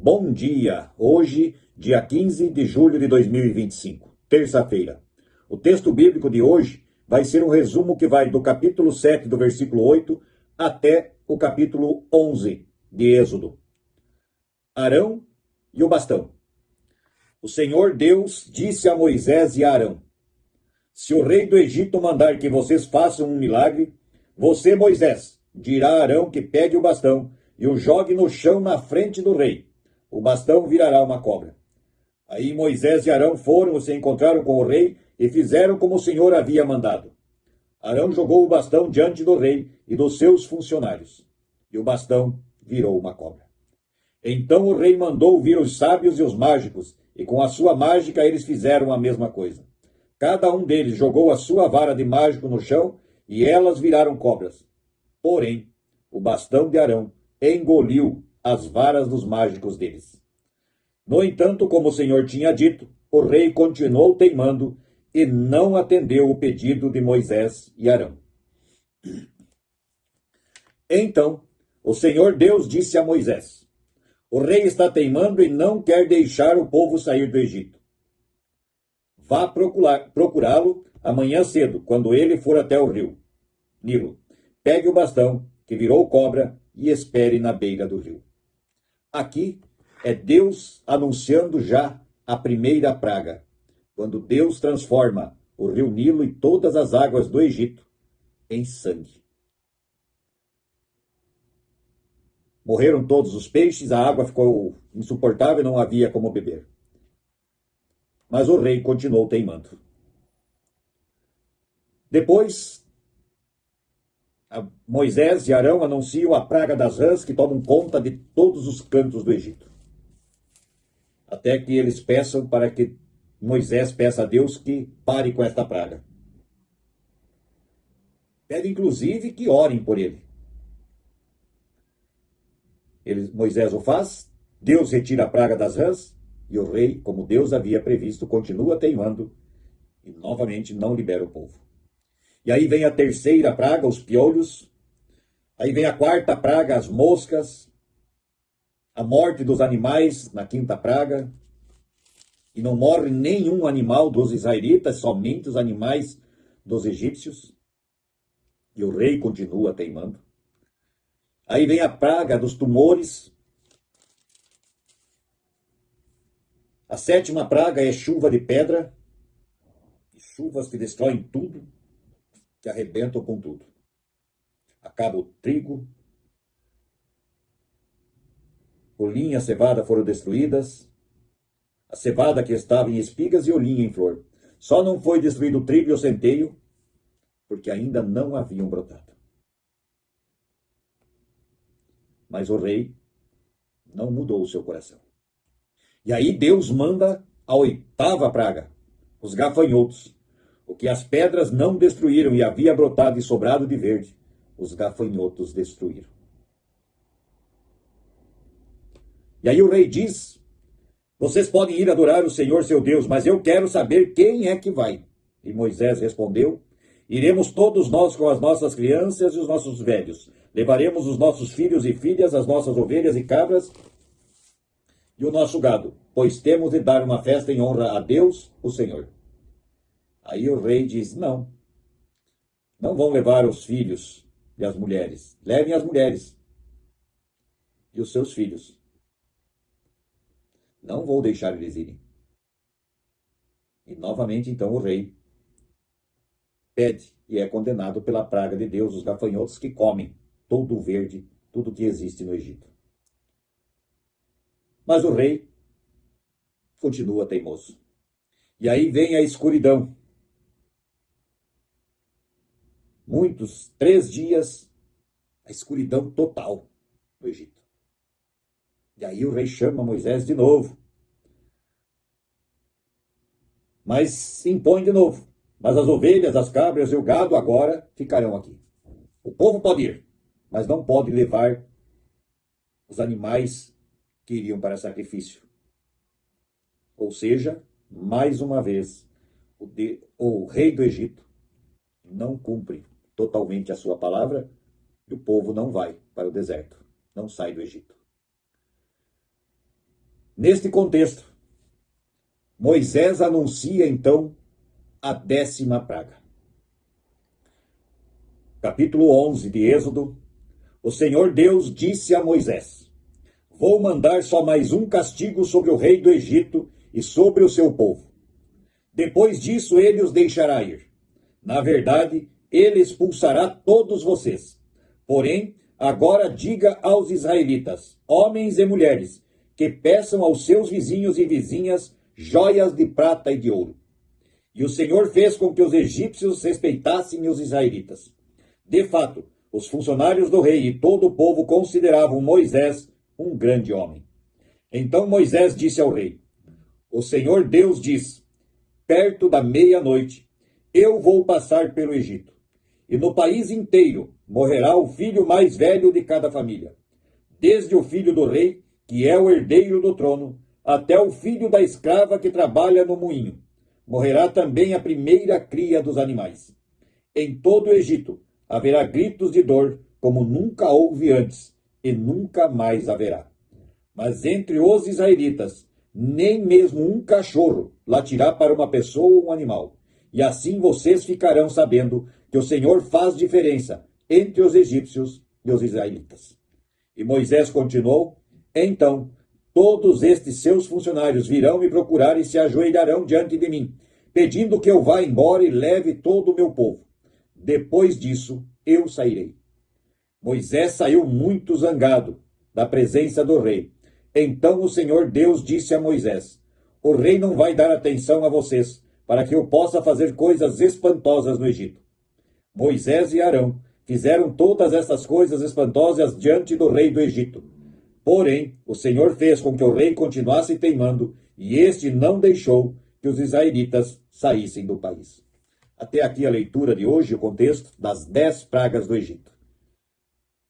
Bom dia! Hoje, dia 15 de julho de 2025, terça-feira. O texto bíblico de hoje vai ser um resumo que vai do capítulo 7, do versículo 8, até o capítulo 11 de Êxodo. Arão e o bastão. O Senhor Deus disse a Moisés e a Arão: se o rei do Egito mandar que vocês façam um milagre, você, Moisés, dirá a Arão que pegue o bastão e o jogue no chão na frente do rei. O bastão virará uma cobra. Aí Moisés e Arão foram e se encontraram com o rei e fizeram como o Senhor havia mandado. Arão jogou o bastão diante do rei e dos seus funcionários, e o bastão virou uma cobra. Então o rei mandou vir os sábios e os mágicos, e com a sua mágica eles fizeram a mesma coisa. Cada um deles jogou a sua vara de mágico no chão, e elas viraram cobras. Porém, o bastão de Arão engoliu as varas dos mágicos deles. No entanto, como o Senhor tinha dito, o rei continuou teimando e não atendeu o pedido de Moisés e Arão. Então, o Senhor Deus disse a Moisés: o rei está teimando e não quer deixar o povo sair do Egito. Vá procurá-lo amanhã cedo, quando ele for até o rio Nilo. Pegue o bastão, que virou cobra, e espere na beira do rio. Aqui é Deus anunciando já a primeira praga, quando Deus transforma o rio Nilo e todas as águas do Egito em sangue. Morreram todos os peixes, a água ficou insuportável e não havia como beber. Mas o rei continuou teimando. Depois, Moisés e Arão anunciam a praga das rãs que tomam conta de todos os cantos do Egito. Até que eles peçam para que Moisés peça a Deus que pare com esta praga. Pede inclusive que orem por ele. Moisés o faz, Deus retira a praga das rãs e o rei, como Deus havia previsto, continua teimando e novamente não libera o povo. E aí vem a terceira praga, os piolhos. Aí vem a quarta praga, as moscas. A morte dos animais na quinta praga. E não morre nenhum animal dos israelitas, somente os animais dos egípcios. E o rei continua teimando. Aí vem a praga dos tumores. A sétima praga é chuva de pedra. Chuvas que destroem tudo, que arrebentam com tudo. Acaba o trigo, o linho e a cevada foram destruídas, a cevada que estava em espigas e o linho em flor. Só não foi destruído o trigo e o centeio, porque ainda não haviam brotado. Mas o rei não mudou o seu coração. E aí Deus manda a oitava praga, os gafanhotos. O que as pedras não destruíram e havia brotado e sobrado de verde, os gafanhotos destruíram. E aí o rei diz: vocês podem ir adorar o Senhor seu Deus, mas eu quero saber quem é que vai. E Moisés respondeu: iremos todos nós com as nossas crianças e os nossos velhos. Levaremos os nossos filhos e filhas, as nossas ovelhas e cabras e o nosso gado, pois temos de dar uma festa em honra a Deus, o Senhor. Aí o rei diz: não vão levar os filhos e as mulheres. Levem as mulheres e os seus filhos. Não vou deixar eles irem. E novamente, então, o rei pede e é condenado pela praga de Deus, os gafanhotos que comem todo o verde, tudo que existe no Egito. Mas o rei continua teimoso. E aí vem a escuridão. Muitos, 3 dias, a escuridão total no Egito. E aí o rei chama Moisés de novo. Mas se impõe de novo. Mas as ovelhas, as cabras e o gado agora ficarão aqui. O povo pode ir, mas não pode levar os animais que iriam para sacrifício. Ou seja, mais uma vez, o rei do Egito não cumpre totalmente a sua palavra e o povo não vai para o deserto, não sai do Egito. Neste contexto, Moisés anuncia então a 10ª praga. Capítulo 11 de Êxodo. O Senhor Deus disse a Moisés: Vou mandar só mais um castigo sobre o rei do Egito e sobre o seu povo. Depois disso ele os deixará ir. Na verdade, ele expulsará todos vocês. Porém, agora diga aos israelitas, homens e mulheres, que peçam aos seus vizinhos e vizinhas joias de prata e de ouro. E o Senhor fez com que os egípcios respeitassem os israelitas. De fato, os funcionários do rei e todo o povo consideravam Moisés um grande homem. Então Moisés disse ao rei: O Senhor Deus diz: perto da meia-noite, eu vou passar pelo Egito, e no país inteiro morrerá o filho mais velho de cada família, desde o filho do rei, que é o herdeiro do trono, até o filho da escrava que trabalha no moinho. Morrerá também a primeira cria dos animais. Em todo o Egito haverá gritos de dor, como nunca houve antes, e nunca mais haverá. Mas entre os israelitas, nem mesmo um cachorro latirá para uma pessoa ou um animal. E assim vocês ficarão sabendo que o Senhor faz diferença entre os egípcios e os israelitas. E Moisés continuou: Então todos estes seus funcionários virão me procurar e se ajoelharão diante de mim, pedindo que eu vá embora e leve todo o meu povo. Depois disso, eu sairei. Moisés saiu muito zangado da presença do rei. Então o Senhor Deus disse a Moisés: O rei não vai dar atenção a vocês, para que eu possa fazer coisas espantosas no Egito. Moisés e Arão fizeram todas essas coisas espantosas diante do rei do Egito. Porém, o Senhor fez com que o rei continuasse teimando, e este não deixou que os israelitas saíssem do país. Até aqui a leitura de hoje, o contexto das 10 pragas do Egito.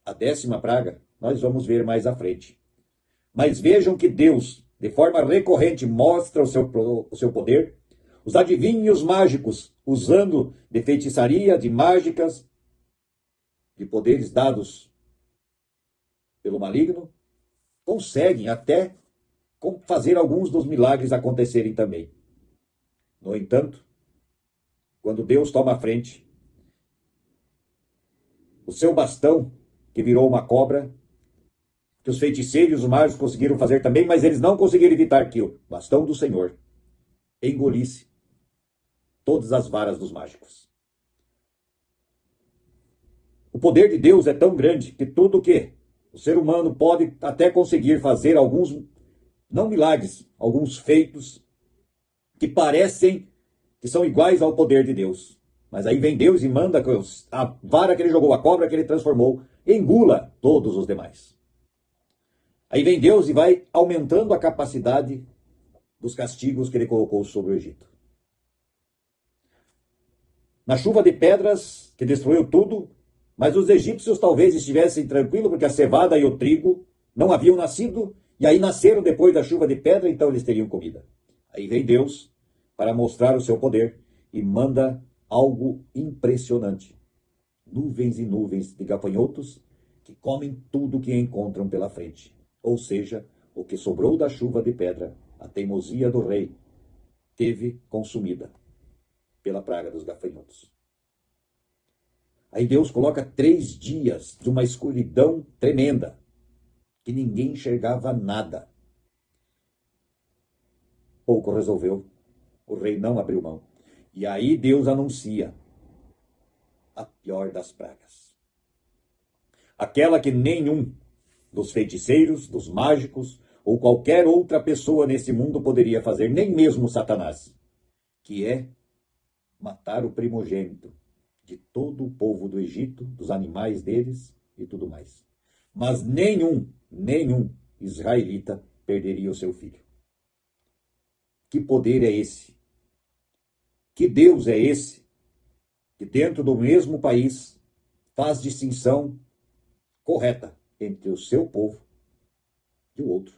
A 10ª praga nós vamos ver mais à frente. Mas vejam que Deus, de forma recorrente, mostra o seu poder. Os adivinhos mágicos, usando de feitiçaria, de mágicas, de poderes dados pelo maligno, conseguem até fazer alguns dos milagres acontecerem também. No entanto, quando Deus toma a frente, o seu bastão, que virou uma cobra, que os feiticeiros e os mágicos conseguiram fazer também, mas eles não conseguiram evitar que o bastão do Senhor engolisse todas as varas dos mágicos. O poder de Deus é tão grande que tudo que o ser humano pode até conseguir fazer alguns, não milagres, alguns feitos que parecem que são iguais ao poder de Deus. Mas aí vem Deus e manda que a vara que ele jogou, a cobra que ele transformou, engula todos os demais. Aí vem Deus e vai aumentando a capacidade dos castigos que ele colocou sobre o Egito. Na chuva de pedras, que destruiu tudo, mas os egípcios talvez estivessem tranquilos, porque a cevada e o trigo não haviam nascido, e aí nasceram depois da chuva de pedra, então eles teriam comida. Aí vem Deus para mostrar o seu poder e manda algo impressionante. Nuvens e nuvens de gafanhotos que comem tudo que encontram pela frente. Ou seja, o que sobrou da chuva de pedra, a teimosia do rei, teve consumida pela praga dos gafanhotos. Aí Deus coloca 3 dias de uma escuridão tremenda, que ninguém enxergava nada. Pouco resolveu, o rei não abriu mão. E aí Deus anuncia a pior das pragas. Aquela que nenhum dos feiticeiros, dos mágicos, ou qualquer outra pessoa nesse mundo poderia fazer, nem mesmo Satanás, que é matar o primogênito de todo o povo do Egito, dos animais deles e tudo mais. Mas nenhum israelita perderia o seu filho. Que poder é esse? Que Deus é esse que dentro do mesmo país faz distinção correta entre o seu povo e o outro?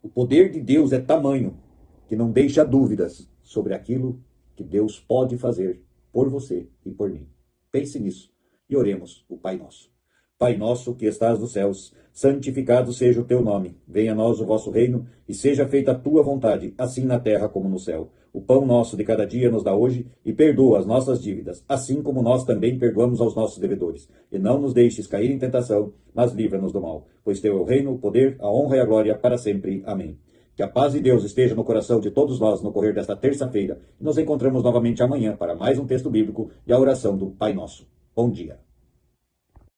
O poder de Deus é tamanho que não deixa dúvidas sobre aquilo que Deus pode fazer por você e por mim. Pense nisso e oremos o Pai Nosso. Pai nosso que estás nos céus, santificado seja o teu nome. Venha a nós o vosso reino e seja feita a tua vontade, assim na terra como no céu. O pão nosso de cada dia nos dá hoje e perdoa as nossas dívidas, assim como nós também perdoamos aos nossos devedores. E não nos deixes cair em tentação, mas livra-nos do mal. Pois teu é o reino, o poder, a honra e a glória para sempre. Amém. Que a paz de Deus esteja no coração de todos nós no correr desta terça-feira. E nos encontramos novamente amanhã para mais um texto bíblico e a oração do Pai Nosso. Bom dia.